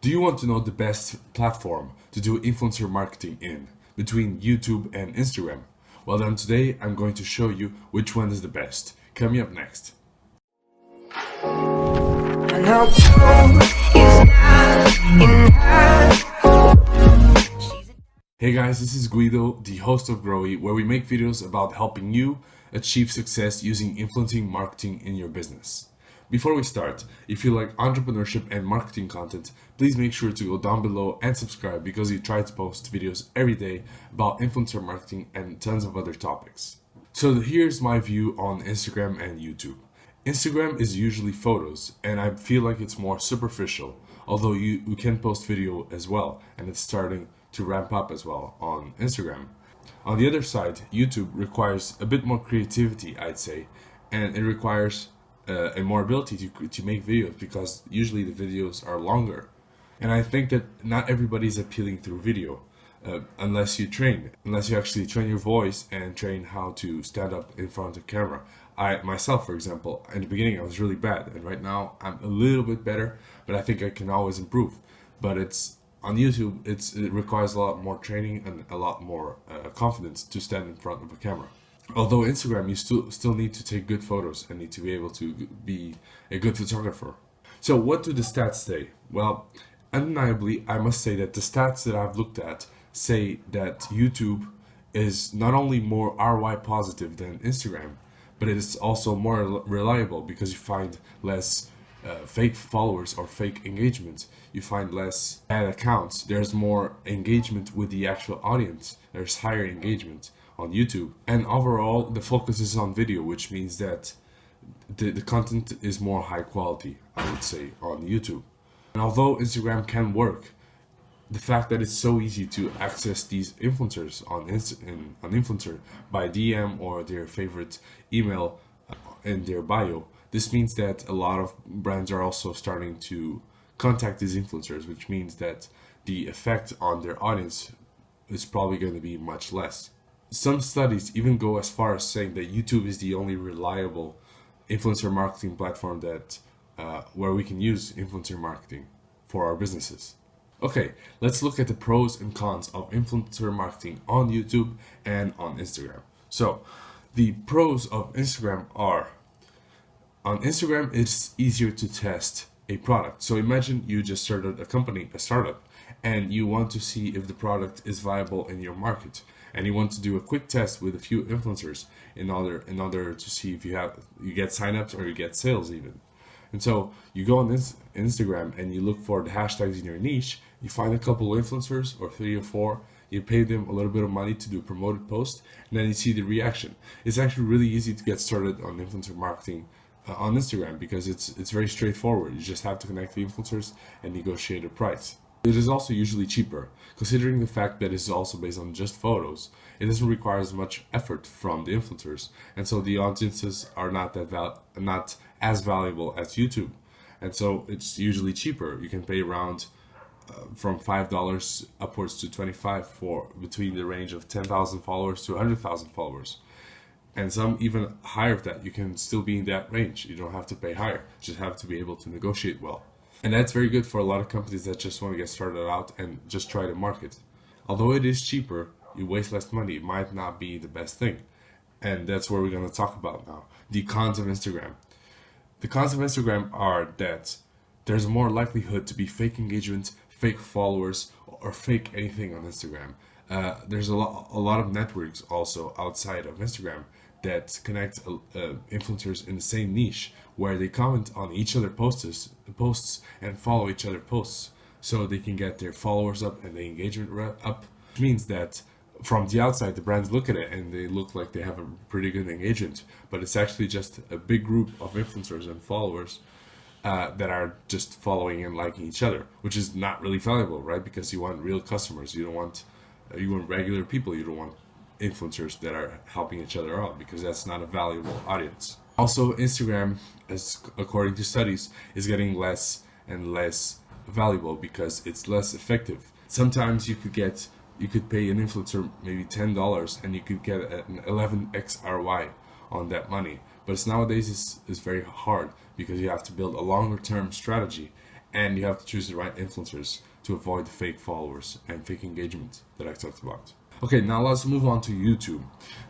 Do you want to know the best platform to do influencer marketing in between YouTube and Instagram? Well then today I'm going to show you which one is the best. Coming up next. Hey guys, this is Guido, the host of Growy, where we make videos about helping you achieve success using influencing marketing in your business. Before we start, if you like entrepreneurship and marketing content, please make sure to go down below and subscribe because we try to post videos every day about influencer marketing and tons of other topics. So here's my view on Instagram and YouTube. Instagram is usually photos, and I feel like it's more superficial, although you can post video as well, and it's starting to ramp up as well on Instagram. On the other side, YouTube requires a bit more creativity, I'd say, and it requires and more ability to make videos because usually the videos are longer. And I think that not everybody's appealing through video unless you actually train your voice and train how to stand up in front of camera. I myself, for example, in the beginning I was really bad, and right now I'm a little bit better, but I think I can always improve. But it's on YouTube, it requires a lot more training and a lot more confidence to stand in front of a camera. Although Instagram, you still need to take good photos and need to be able to be a good photographer. So what do the stats say? Well, undeniably, I must say that the stats that I've looked at say that YouTube is not only more ROI positive than Instagram, but it is also more reliable because you find less fake followers or fake engagement. You find less ad accounts. There's more engagement with the actual audience. There's higher engagement on YouTube, and overall the focus is on video, which means that the content is more high quality, I would say, on YouTube. And although Instagram can work, the fact that it's so easy to access these influencers on Influencer by DM or their favorite email in their bio, this means that a lot of brands are also starting to contact these influencers, which means that the effect on their audience is probably going to be much less. Some studies even go as far as saying that YouTube is the only reliable influencer marketing platform that where we can use influencer marketing for our businesses. Okay, let's look at the pros and cons of influencer marketing on YouTube and on Instagram. So, the pros of Instagram are, on Instagram, it's easier to test a product. So imagine you just started a startup, and you want to see if the product is viable in your market, and you want to do a quick test with a few influencers in order to see if you get signups or you get sales even. And so you go on Instagram and you look for the hashtags in your niche. You find a couple of influencers or 3 or 4. You pay them a little bit of money to do a promoted post, and then you see the reaction. It's actually really easy to get started on influencer marketing on Instagram because it's very straightforward. You just have to connect the influencers and negotiate a price. It is also usually cheaper, considering the fact that it's also based on just photos. It doesn't require as much effort from the influencers, and so the audiences are not as valuable as YouTube, and so it's usually cheaper. You can pay around from $5 upwards to $25 for between the range of 10,000 followers to 100,000 followers. And some even higher than that. You can still be in that range. You don't have to pay higher. You just have to be able to negotiate well. And that's very good for a lot of companies that just want to get started out and just try to market. Although it is cheaper, you waste less money. It might not be the best thing. And that's what we're going to talk about now. The cons of Instagram. The cons of Instagram are that there's more likelihood to be fake engagement, fake followers, or fake anything on Instagram. There's a lot of networks also outside of Instagram that connect influencers in the same niche, where they comment on each other posts and follow each other posts, so they can get their followers up and the engagement up. Which means that from the outside, the brands look at it and they look like they have a pretty good engagement, but it's actually just a big group of influencers and followers that are just following and liking each other, which is not really valuable, right? Because you want real customers. You want regular people. You don't want influencers that are helping each other out, because that's not a valuable audience. Also, Instagram, as according to studies, is getting less and less valuable because it's less effective. Sometimes you could pay an influencer maybe $10 and you could get an 11x ROI on that money. But nowadays it's very hard because you have to build a longer term strategy, and you have to choose the right influencers to avoid the fake followers and fake engagement that I talked about. Okay, now let's move on to YouTube.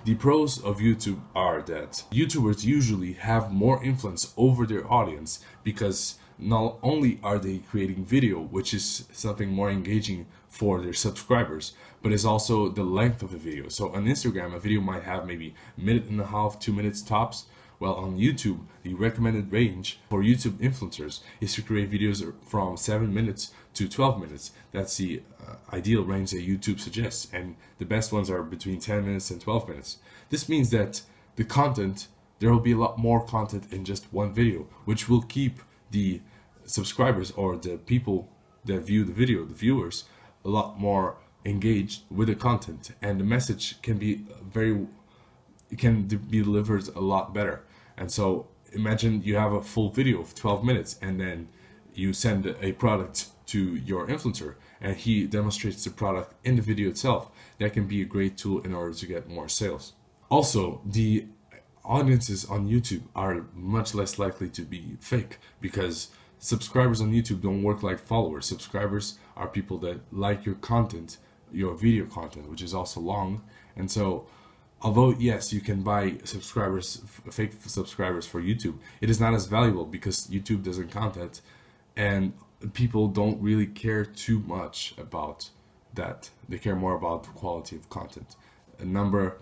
The pros of YouTube are that YouTubers usually have more influence over their audience because not only are they creating video, which is something more engaging for their subscribers, but it's also the length of the video. So on Instagram, a video might have maybe a minute and a half, 2 minutes tops. Well, on YouTube, the recommended range for YouTube influencers is to create videos from 7 minutes to 12 minutes. That's the ideal range that YouTube suggests, and the best ones are between 10 minutes and 12 minutes. This means that the content, there will be a lot more content in just one video, which will keep the subscribers or the people that view the video, the viewers, a lot more engaged with the content, and the message can be be delivered a lot better. And so imagine you have a full video of 12 minutes and then you send a product to your influencer and he demonstrates the product in the video itself. That can be a great tool in order to get more sales. Also, the audiences on YouTube are much less likely to be fake because subscribers on YouTube don't work like followers. Subscribers are people that like your content, your video content, which is also long. And so although yes, you can buy subscribers, fake subscribers for YouTube, it is not as valuable because YouTube doesn't count that, and people don't really care too much about that. They care more about the quality of content. A number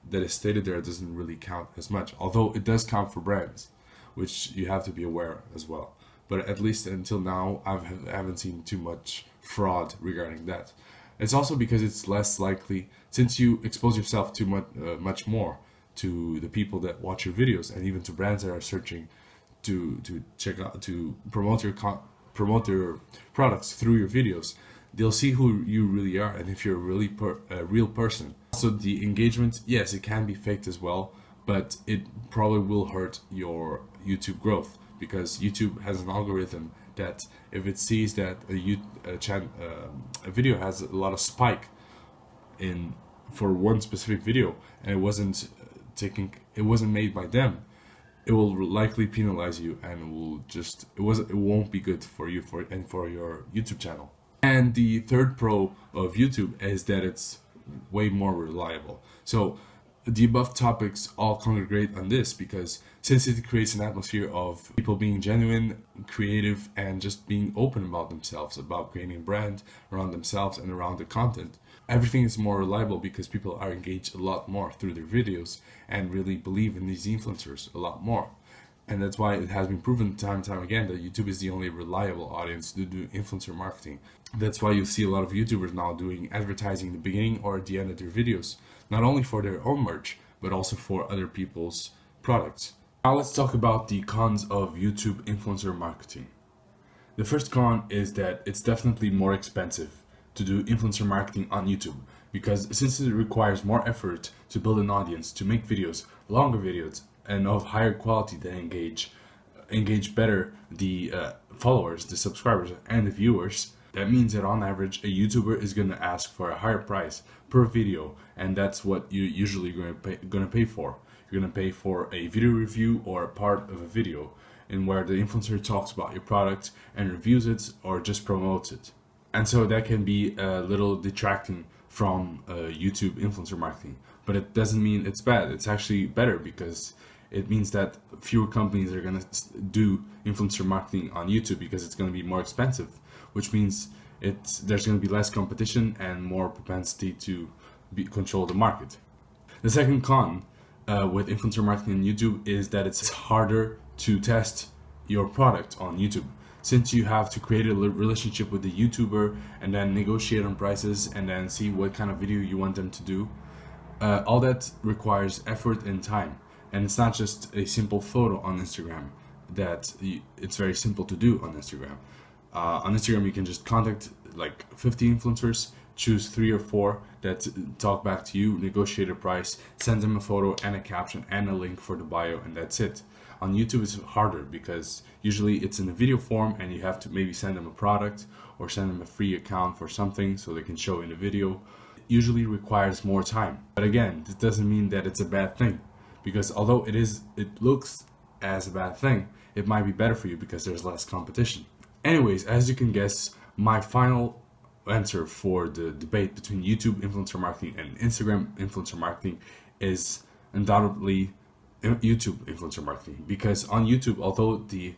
that is stated there doesn't really count as much, although it does count for brands, which you have to be aware as well. But at least until now, I haven't seen too much fraud regarding that. It's also because it's less likely, since you expose yourself to much more to the people that watch your videos and even to brands that are searching to check out, to promote your products through your videos. They'll see who you really are and if you're really a real person. Also, the engagement, yes, it can be faked as well, but it probably will hurt your YouTube growth because YouTube has an algorithm that if it sees that a video has a lot of spike for one specific video and it wasn't made by them, it will likely penalize you and it won't be good for you and for your YouTube channel. And the third pro of YouTube is that it's way more reliable. So the above topics all congregate on this because since it creates an atmosphere of people being genuine, creative, and just being open about themselves, about creating a brand around themselves and around the content, everything is more reliable because people are engaged a lot more through their videos and really believe in these influencers a lot more. And that's why it has been proven time and time again that YouTube is the only reliable audience to do influencer marketing. That's why you see a lot of YouTubers now doing advertising in the beginning or at the end of their videos, not only for their own merch, but also for other people's products. Now let's talk about the cons of YouTube influencer marketing. The first con is that it's definitely more expensive to do influencer marketing on YouTube because since it requires more effort to build an audience, to make videos, longer videos, and of higher quality that engage better the followers, the subscribers, and the viewers. That means that on average, a YouTuber is going to ask for a higher price per video, and that's what you're usually going to pay for. You're going to pay for a video review or a part of a video in where the influencer talks about your product and reviews it or just promotes it. And so that can be a little detracting from YouTube influencer marketing, but it doesn't mean it's bad. It's actually better because it means that fewer companies are going to do influencer marketing on YouTube because it's going to be more expensive, which means there's going to be less competition and more propensity to control the market. The second con with influencer marketing on YouTube is that it's harder to test your product on YouTube, since you have to create a relationship with the YouTuber and then negotiate on prices and then see what kind of video you want them to do. All that requires effort and time. And it's not just a simple photo on Instagram that it's very simple to do on Instagram. On Instagram, you can just contact like 50 influencers, choose 3 or 4 that talk back to you, negotiate a price, send them a photo and a caption and a link for the bio, and that's it. On YouTube, it's harder because usually it's in a video form and you have to maybe send them a product or send them a free account for something so they can show in the video. It usually requires more time. But again, this doesn't mean that it's a bad thing, because although it looks as a bad thing, it might be better for you because there's less competition. Anyways, as you can guess, my final answer for the debate between YouTube influencer marketing and Instagram influencer marketing is undoubtedly YouTube influencer marketing. Because on YouTube, although the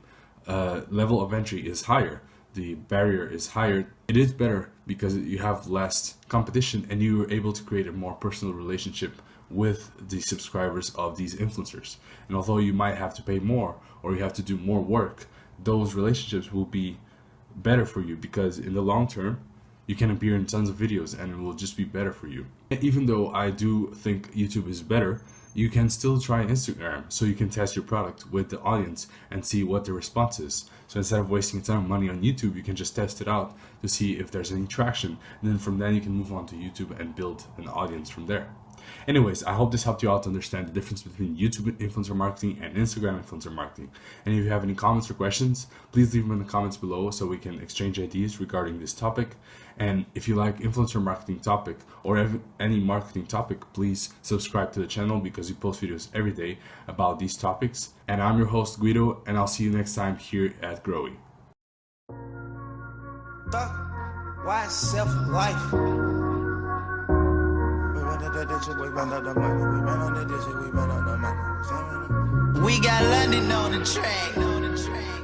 level of entry is higher, the barrier is higher, it is better because you have less competition and you are able to create a more personal relationship with the subscribers of these influencers. And although you might have to pay more or you have to do more work, those relationships will be better for you because in the long term you can appear in tons of videos and it will just be better for you. And even though I do think YouTube is better, you can still try Instagram so you can test your product with the audience and see what the response is. So instead of wasting a ton of money on YouTube, you can just test it out to see if there's any traction, and then from then you can move on to YouTube and build an audience from there. Anyways, I hope this helped you out to understand the difference between YouTube influencer marketing and Instagram influencer marketing. And if you have any comments or questions, please leave them in the comments below so we can exchange ideas regarding this topic. And if you like influencer marketing topic or any marketing topic, please subscribe to the channel because we post videos every day about these topics. And I'm your host Guido, and I'll see you next time here at Growy. Why self-life? We got London on the track.